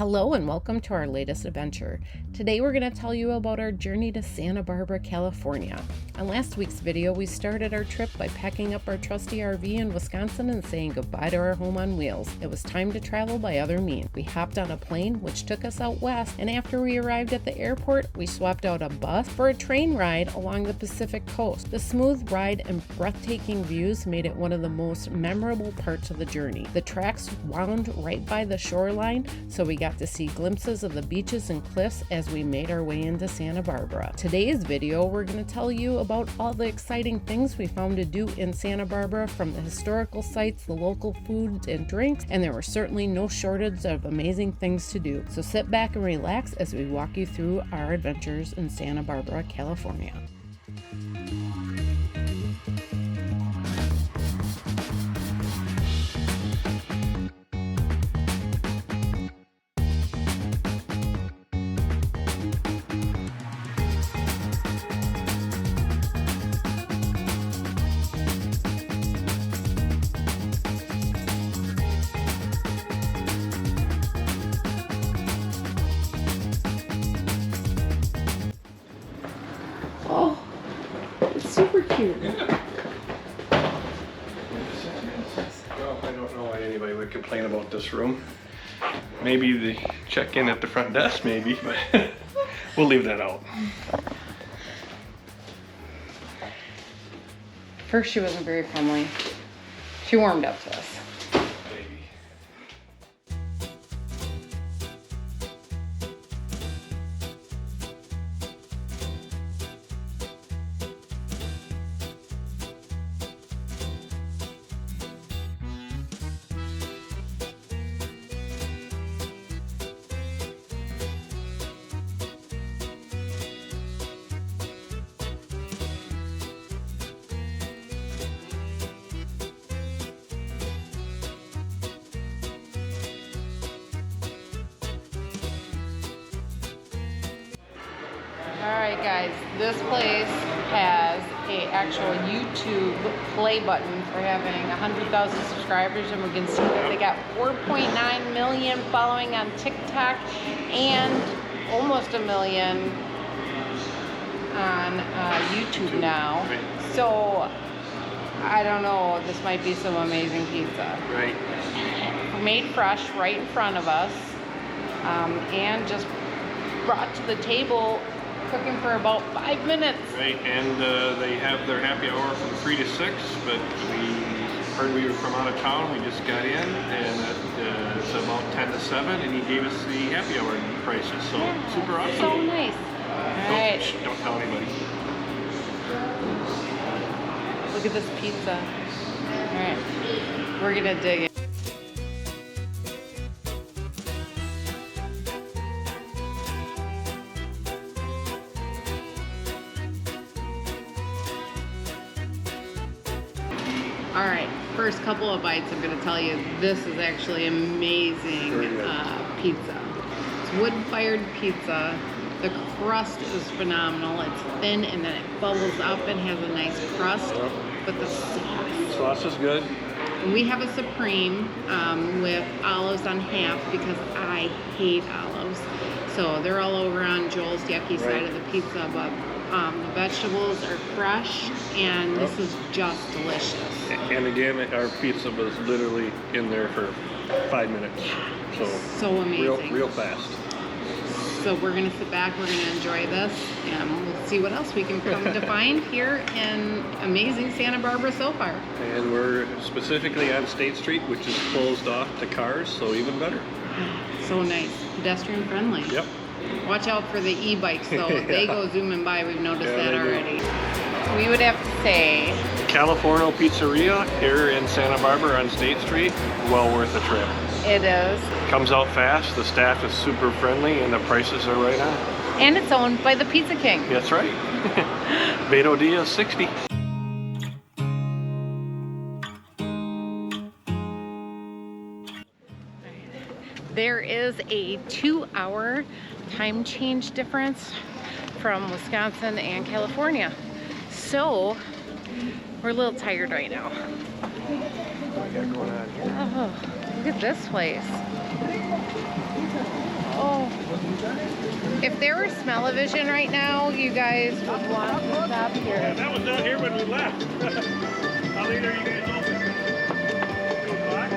Hello and welcome to our latest adventure. Today we're going to tell you about our journey to Santa Barbara, California. On last week's video, we started our trip by packing up our trusty RV in Wisconsin and saying goodbye to our home on wheels. It was time to travel by other means. We hopped on a plane which took us out west, and after we arrived at the airport, we swapped out a bus for a train ride along the Pacific coast. The smooth ride and breathtaking views made it one of the most memorable parts of the journey. The tracks wound right by the shoreline, so we got to see glimpses of the beaches and cliffs as we made our way into Santa Barbara. Today's video, we're going to tell you about all the exciting things we found to do in Santa Barbara, from the historical sites, the local foods and drinks, and there were certainly no shortage of amazing things to do. So sit back and relax as we walk you through our adventures in Santa Barbara, California. Oh, it's super cute. Well, I don't know why anybody would complain about this room. Maybe the check-in at the front desk, maybe, but we'll leave that out. First, she wasn't very friendly. She warmed up to us. Maybe. Alright guys, this place has a actual YouTube play button for having 100,000 subscribers, and we can see that they got 4.9 million following on TikTok and almost a million on YouTube now. So I don't know, this might be some amazing pizza. Right. Made fresh right in front of us, and just brought to the table, cooking for about 5 minutes. Right, and they have their happy hour from 3 to 6, but we heard we were from out of town. We just got in, and it's about 10 to 7, and he gave us the happy hour prices, so Yeah, super awesome. so nice. All right, Don't tell anybody. look at this pizza. All right, we're gonna dig it. All right, first couple of bites, I'm going to tell you, this is actually amazing pizza. It's wood-fired pizza. The crust is phenomenal. It's thin and then it bubbles up and has a nice crust. But the sauce. Sauce is good. And we have a Supreme with olives on half because I hate olives. So they're all over on Joel's yucky side of the pizza, but the vegetables are fresh, and this is just delicious. And again, our pizza was literally in there for 5 minutes. So amazing. Real fast. So we're going to sit back, we're going to enjoy this, and we'll see what else we can come to find here in amazing Santa Barbara so far. And we're specifically on State Street, which is closed off to cars, so even better. So nice. Pedestrian friendly. Yep. Watch out for the e-bikes though. If they go zooming by, we've noticed that already. We would have to say California Pizzeria here in Santa Barbara on State Street, well worth the trip. it is. Comes out fast, the staff is super friendly, and the prices are right on. And it's owned by the Pizza King. That's right. Beto Diaz 60. There is a 2-hour time change difference from Wisconsin and California. So we're a little tired right now. What we got going on here? Oh, look at this place. If there were smell-o-vision right now, you guys would want to stop here. Yeah, that was not here when we left. How late are you guys open? 2 o'clock?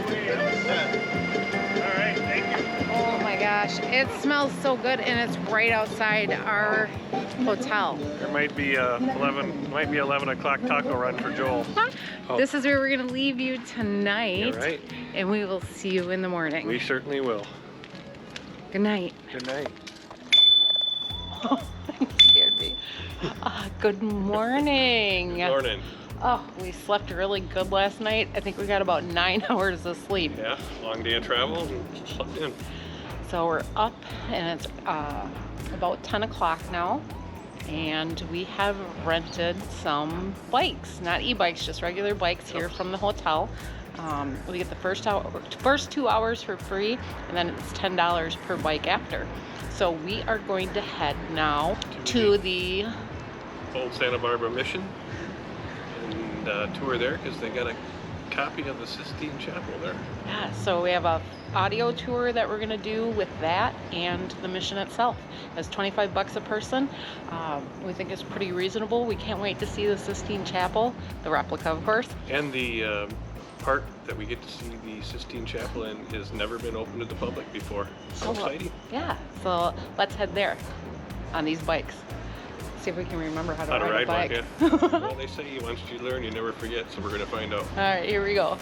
2 a.m.? All right, thank you. Oh my gosh, it smells so good, and it's right outside our hotel. There might be 11 o'clock taco run for Joel. Oh. This is where we're gonna leave you tonight. You're right. And we will see you in the morning. We certainly will. Good night. Good night. Oh, you scared me. Good morning. Good morning. Oh, we slept really good last night. I think we got about 9 hours of sleep. Yeah, long day of travel and slept in. So we're up, and it's about 10 o'clock now. And we have rented some bikes, not e-bikes, just regular bikes here from the hotel. We get the first 2 hours for free, and then it's $10 per bike after. So we are going to head now to the Old Santa Barbara Mission and tour there because they got a copy of the Sistine Chapel there. Yeah, so we have a audio tour that we're gonna do with that and the mission itself. It's 25 bucks a person. We think it's pretty reasonable. We can't wait to see the Sistine Chapel, the replica of course. And the part that we get to see the Sistine Chapel in has never been open to the public before. So exciting. Yeah, so let's head there on these bikes. See if we can remember how to ride a bike. One, yeah. Well, they say once you learn, you never forget, so we're gonna find out. All right, here we go.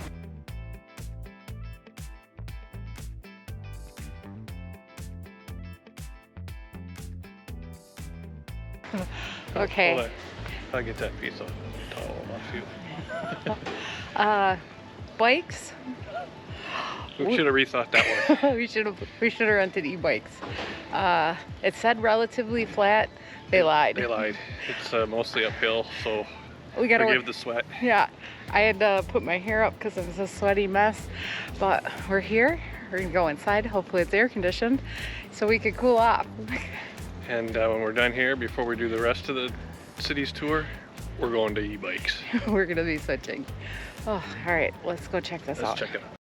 Okay. Hold on. I'll get that piece of towel off you. Bikes. We should have rethought that one. we should have rented e-bikes. It said relatively flat. They lied. They lied. It's mostly uphill, so we gotta forgive the sweat. Yeah, I had to put my hair up because it was a sweaty mess. But we're here. We're gonna go inside. Hopefully it's air conditioned, so we could cool off. And when we're done here, before we do the rest of the city's tour, we're going to e-bikes. We're gonna be switching. Oh, all right. Let's go check this out. Let's check it out.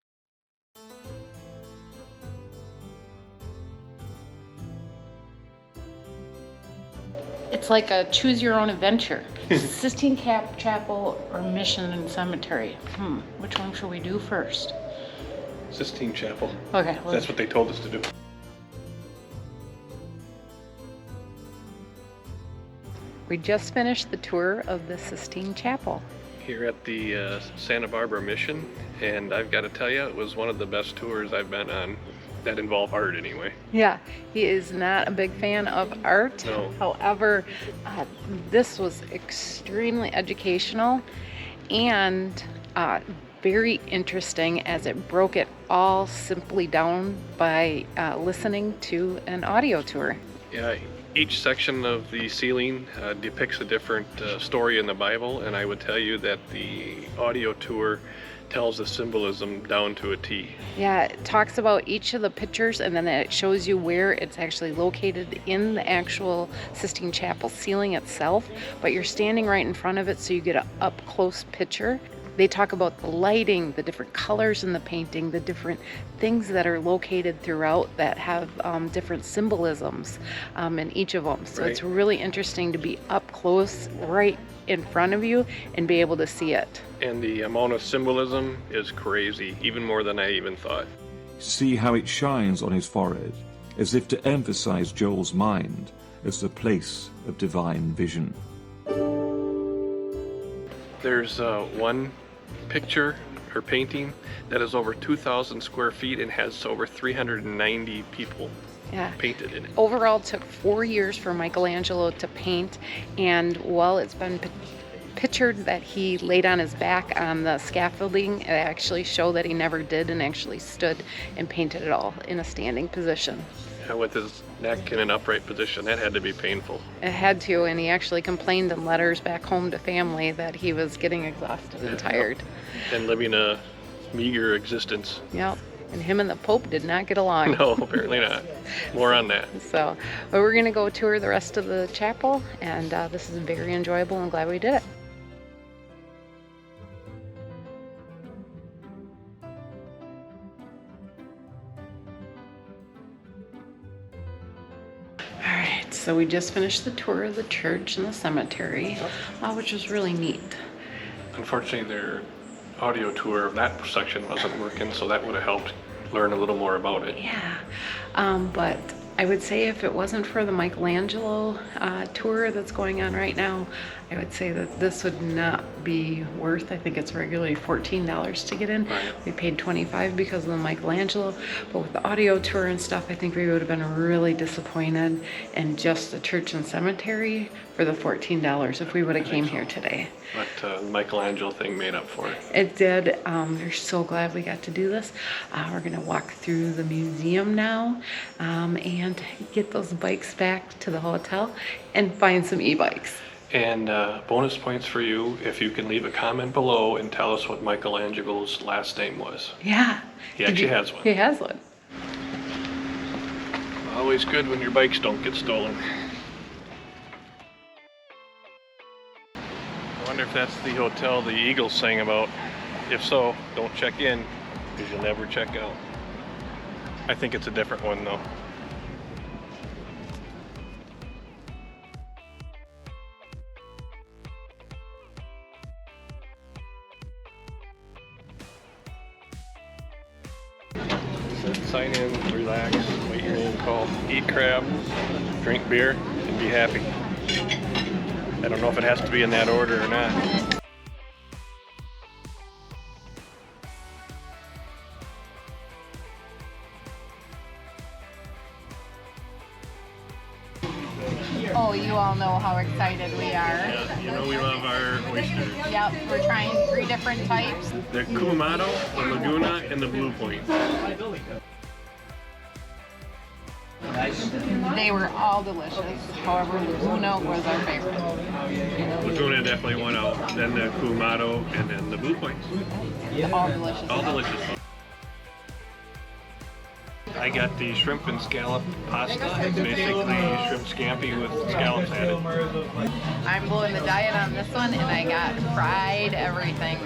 It's like a choose your own adventure. Sistine Chapel or Mission and Cemetery. Which one should we do first? Sistine Chapel. Okay. That's what they told us to do. We just finished the tour of the Sistine Chapel. Here at the Santa Barbara Mission, and I've got to tell you, it was one of the best tours I've been on that involve art anyway. Yeah, he is not a big fan of art. No. However, this was extremely educational and very interesting as it broke it all simply down by listening to an audio tour. Yeah, each section of the ceiling depicts a different story in the Bible, and I would tell you that the audio tour tells the symbolism down to a T. Yeah, it talks about each of the pictures, and then it shows you where it's actually located in the actual Sistine Chapel ceiling itself, but you're standing right in front of it, so you get an up-close picture. They talk about the lighting, the different colors in the painting, the different things that are located throughout that have different symbolisms in each of them. So Right. It's really interesting to be up close right in front of you and be able to see it. And the amount of symbolism is crazy, even more than I even thought. See how it shines on his forehead, as if to emphasize Joel's mind as the place of divine vision. There's one picture or painting that is over 2,000 square feet and has over 390 people painted in it. Overall, it took 4 years for Michelangelo to paint, and while it's been pictured that he laid on his back on the scaffolding, it actually showed that he never did and actually stood and painted it all in a standing position. With his neck in an upright position, that had to be painful. It had to, and he actually complained in letters back home to family that he was getting exhausted and tired. And living a meager existence. Yep. And him and the Pope did not get along. No, apparently not. More on that. So, but we're going to go tour the rest of the chapel, and this is very enjoyable. I'm glad we did it. So we just finished the tour of the church and the cemetery, which was really neat. Unfortunately, their audio tour of that section wasn't working, so that would have helped learn a little more about it. Yeah, but I would say if it wasn't for the Michelangelo tour that's going on right now, I would say that this would not be worth, I think it's regularly $14 to get in. Right. We paid $25 because of the Michelangelo, but with the audio tour and stuff, I think we would have been really disappointed in just the church and cemetery for the $14 if we would have came here today. But the Michelangelo thing made up for it. It did. We're so glad we got to do this. We're gonna walk through the museum now and get those bikes back to the hotel and find some e-bikes. And bonus points for you if you can leave a comment below and tell us what Michelangelo's last name was. Yeah. He actually has one. He has one. Always good when your bikes don't get stolen. I wonder if that's the hotel the Eagles sang about. If so, don't check in, because you'll never check out. I think it's a different one though. Sign in, relax, wait your name call, eat crab, drink beer, and be happy. I don't know if it has to be in that order or not. Oh, you all know how excited we are. Yeah, you know we love our oysters. Yep, we're trying 3 different types. The Kumato, the Laguna, and the Blue Point. They were all delicious. However, Laguna was our favorite. Laguna definitely won out. Then the Kumato, and then the Blue Point. All delicious. All delicious. I got the shrimp and scallop pasta. It's basically shrimp scampi with scallops added. I'm blowing the diet on this one, and I got fried everything.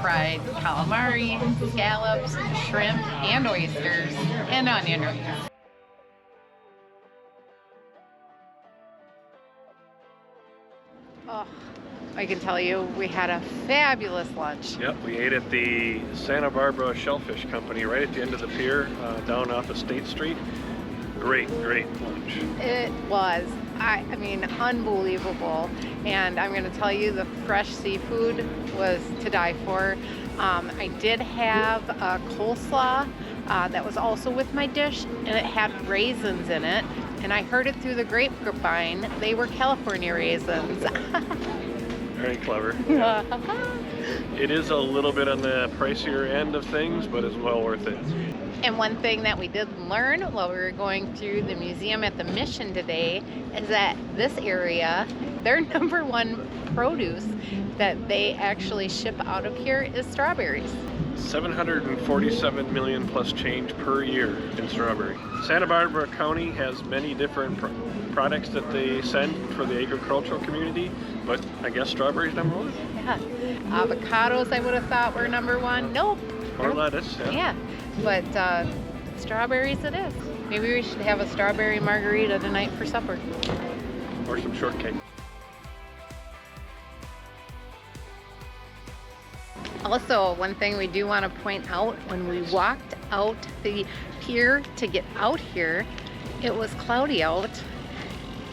Fried calamari, scallops, shrimp, and oysters, and onion rings. Oh, I can tell you, we had a fabulous lunch. Yep, we ate at the Santa Barbara Shellfish Company right at the end of the pier, down off of State Street. Great, great lunch. It was, I mean, unbelievable. And I'm going to tell you, the fresh seafood was to die for. I did have a coleslaw that was also with my dish, and it had raisins in it. And I heard it through the grapevine. They were California raisins. Very clever. Yeah. It is a little bit on the pricier end of things, but it's well worth it. And one thing that we did learn while we were going through the museum at the Mission today is that this area, their #1 produce that they actually ship out of here is strawberries. 747 million plus change per year in strawberry. Santa Barbara County has many different products that they send for the agricultural community, but I guess strawberries #1. Yeah. Avocados I would have thought were #1. Nope. Or lettuce, yeah. Yeah, but strawberries it is. Maybe we should have a strawberry margarita tonight for supper. Or some shortcake. Also, one thing we do want to point out, when we walked out the pier to get out here, it was cloudy out,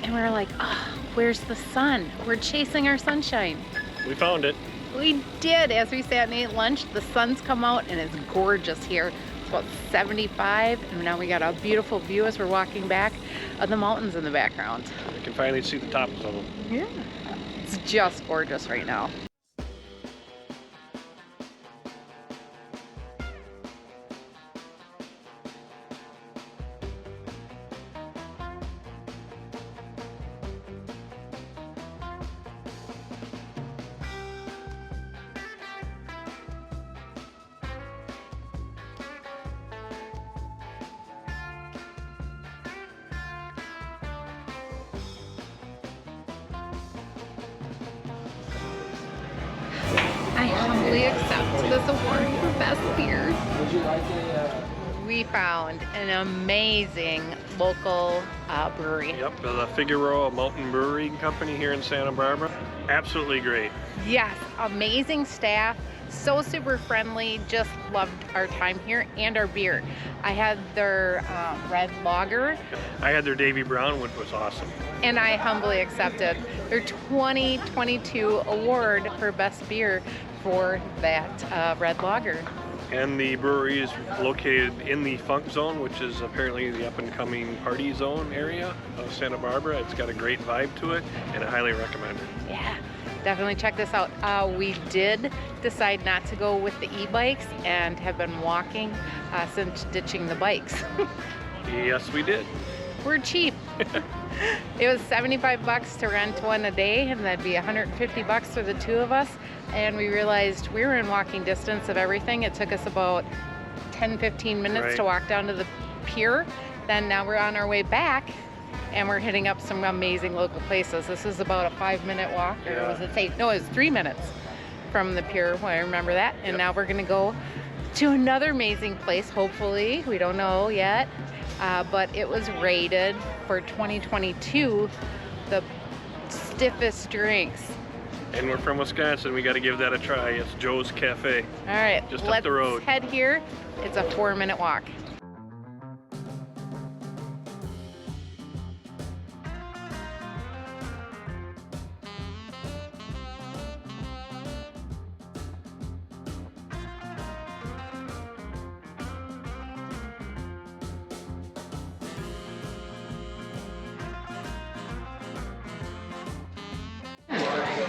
and we were like, oh, where's the sun? We're chasing our sunshine. We found it. We did. As we sat and ate lunch, the sun's come out and it's gorgeous here. It's about 75, and now we got a beautiful view as we're walking back of the mountains in the background. You can finally see the tops of them. Yeah. It's just gorgeous right now. I humbly accept this award for best beer. we found an amazing local brewery. Yep, the Figueroa Mountain Brewing Company here in Santa Barbara. Absolutely great. Yes, amazing staff, so super friendly, just loved our time here and our beer. I had their red lager. I had their Davy Brown, which was awesome. And I humbly accepted their 2022 award for best beer for that red lager. And the brewery is located in the Funk Zone, which is apparently the up-and-coming party zone area of Santa Barbara. It's got a great vibe to it, and I highly recommend it. Yeah, definitely check this out. We did decide not to go with the e-bikes and have been walking since ditching the bikes. Yes, we did. We're cheap. It was $75 to rent one a day, and that'd be $150 for the two of us. And we realized we were in walking distance of everything. It took us about 10-15 minutes to walk down to the pier. Then now we're on our way back, and we're hitting up some amazing local places. This is about a 5-minute walk, or was it 8? No, it was 3 minutes from the pier. Well, I remember that. And now we're gonna go to another amazing place, hopefully. We don't know yet. But it was rated for 2022 the stiffest drinks. And we're from Wisconsin, we got to give that a try. It's Joe's Cafe. All right, just up the road. Let's head here. It's a 4-minute walk.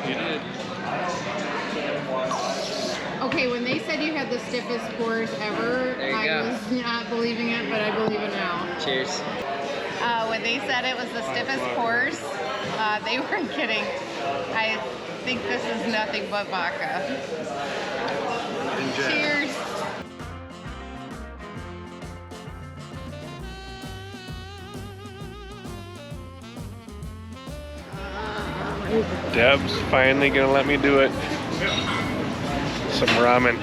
You did. Okay, when they said you had the stiffest pours ever, I was not believing it, but I believe it now. Cheers. When they said it was the stiffest pours, they weren't kidding. I think this is nothing but vodka. Cheers. Deb's finally gonna let me do it. Some ramen.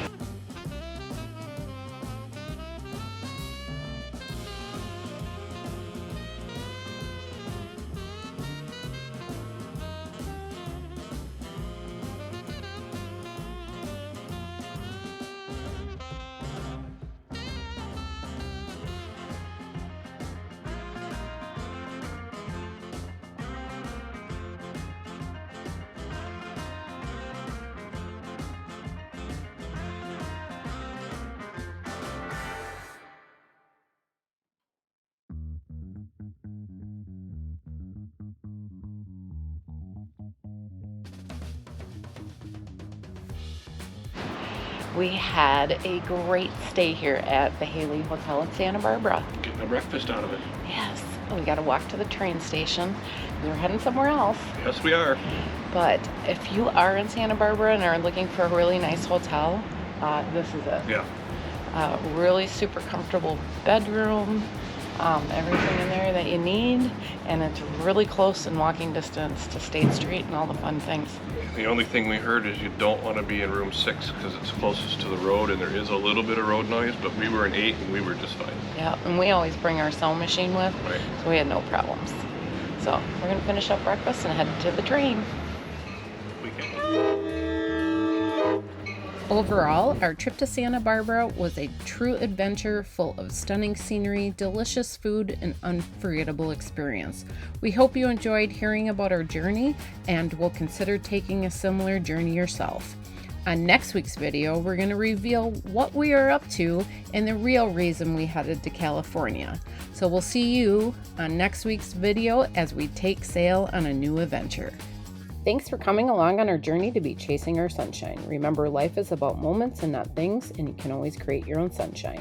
We had a great stay here at the Haley Hotel in Santa Barbara. Getting a breakfast out of it. Yes, we got to walk to the train station. We're heading somewhere else. Yes, we are. But if you are in Santa Barbara and are looking for a really nice hotel, this is it. Yeah. Really super comfortable bedroom, everything in there that you need, and it's really close in walking distance to State Street and all the fun things. The only thing we heard is you don't want to be in room 6 because it's closest to the road and there is a little bit of road noise, but we were in 8 and we were just fine. Yeah, and we always bring our sound machine with, Right. so we had no problems. So we're gonna finish up breakfast and head to the train. We can. Overall, our trip to Santa Barbara was a true adventure full of stunning scenery, delicious food, and unforgettable experience. We hope you enjoyed hearing about our journey and will consider taking a similar journey yourself. On next week's video, we're going to reveal what we are up to and the real reason we headed to California. So we'll see you on next week's video as we take sail on a new adventure. Thanks for coming along on our journey to be chasing our sunshine. Remember, life is about moments and not things, and you can always create your own sunshine.